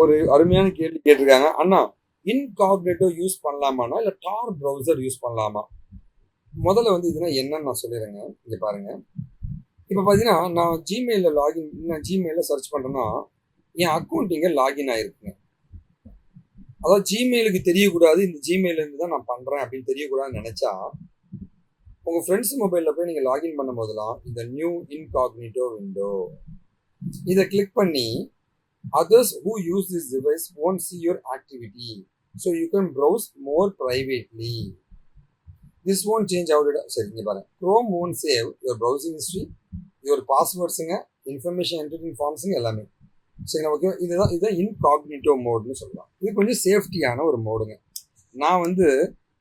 ஒரு அருமையான கேள்வி கேட்டிருக்காங்க. அண்ணா, இன்காக்னிட்டோ யூஸ் பண்ணலாமாண்ணா? இல்ல டார் ப்ரௌசர் யூஸ் பண்ணலாமா? முதல்ல வந்து இதுனா என்னன்னு நான் சொல்லிடுறேங்க. இங்க பாருங்க. இப்ப பார்த்தீங்கன்னா, நான் Gmailல சர்ச் பண்றேன்னா, என் அக்கவுண்ட் இங்க லாகின் ஆயிருக்குங்க. அதாவது Gmailக்கு தெரியக்கூடாது, இந்த Gmailல இருந்து தான் நான் பண்றேன் அப்படின்னு தெரியக்கூடாதுன்னு நெனச்சா, உங்க ஃப்ரெண்ட்ஸ் மொபைல்ல போய் நீங்க லாகின் பண்ணும்போதெல்லாம், இந்த நியூ இன்காக்னிட்டோ விண்டோ இத கிளிக் பண்ணி, others who use this device won't see your activity. So you can browse more privately. This won't change how did சரி இங்க பாருங்க. Chrome won't save your browsing history, your passwordsங்க, information entered in formsங்க எல்லாமே. சரி okay, இதுதான் incognito மோட்னு சொல்லலாம். இது கொஞ்சம் சேஃப்டியான ஒரு மோடுங்க. நான் வந்து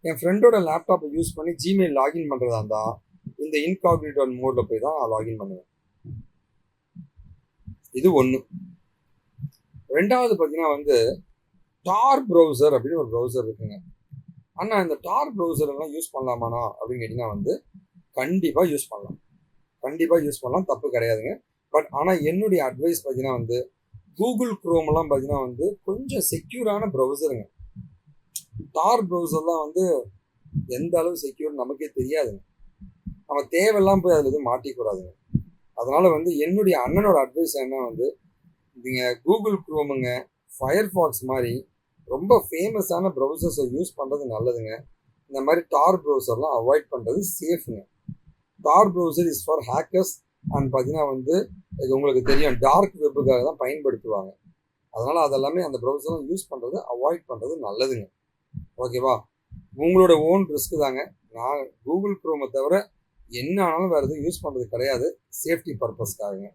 என் ஃப்ரெண்டோட லேப்டாப்பை யூஸ் பண்ணி Gmail லாகின் பண்றதா இருந்தா இந்த இன்காக்னிட்டோ மோட்ல போய் தான் லாகின் பண்ணுவேன். இது ஒன்று. ரெண்டாவது பார்த்தீங்கன்னா வந்து டார் ப்ரௌசர் அப்படின்னு ஒரு ப்ரௌசர் இருக்குங்க. அண்ணா, இந்த டார் ப்ரௌசர் எல்லாம் யூஸ் பண்ணலாமாண்ணா அப்படின்னு கேட்டிங்கன்னா வந்து கண்டிப்பாக யூஸ் பண்ணலாம். கண்டிப்பாக யூஸ் பண்ணலாம், தப்பு கிடையாதுங்க. பட் ஆனால் என்னுடைய அட்வைஸ் பார்த்தீங்கன்னா வந்து கூகுள் குரோம்லாம் பார்த்தீங்கன்னா வந்து கொஞ்சம் செக்யூரான ப்ரௌசருங்க. டார் ப்ரௌசர்லாம் வந்து எந்த அளவு செக்யூர் நமக்கே தெரியாதுங்க. நம்ம தேவையெல்லாம் போய் அதில் எதுவும் மாட்டிக்கூடாதுங்க. அதனால வந்து என்னுடைய அண்ணனோட அட்வைஸ் என்ன வந்து நீங்கள் கூகுள் குரோமுங்க, ஃபயர்ஃபாக்ஸ் மாதிரி ரொம்ப ஃபேமஸான ப்ரௌசர்ஸை யூஸ் பண்ணுறது நல்லதுங்க. இந்த மாதிரி டார் ப்ரௌசர்லாம் அவாய்ட் பண்ணுறது சேஃபுங்க. Tor browser is for hackers and பார்த்தீங்கன்னா வந்து இது உங்களுக்கு தெரியும் டார்க் வெப்புக்காக தான் பயன்படுத்துவாங்க. அதனால் அதெல்லாமே அந்த ப்ரௌசர்லாம் யூஸ் பண்ணுறது அவாய்ட் பண்ணுறது நல்லதுங்க. ஓகேவா? உங்களோட ஓன் ரிஸ்க் தாங்க. நான் கூகுள் குரோமை தவிர என்ன ஆனாலும் வேறு எதுவும் யூஸ் பண்ணுறது கிடையாது, சேஃப்டி பர்பஸ்க்காகங்க.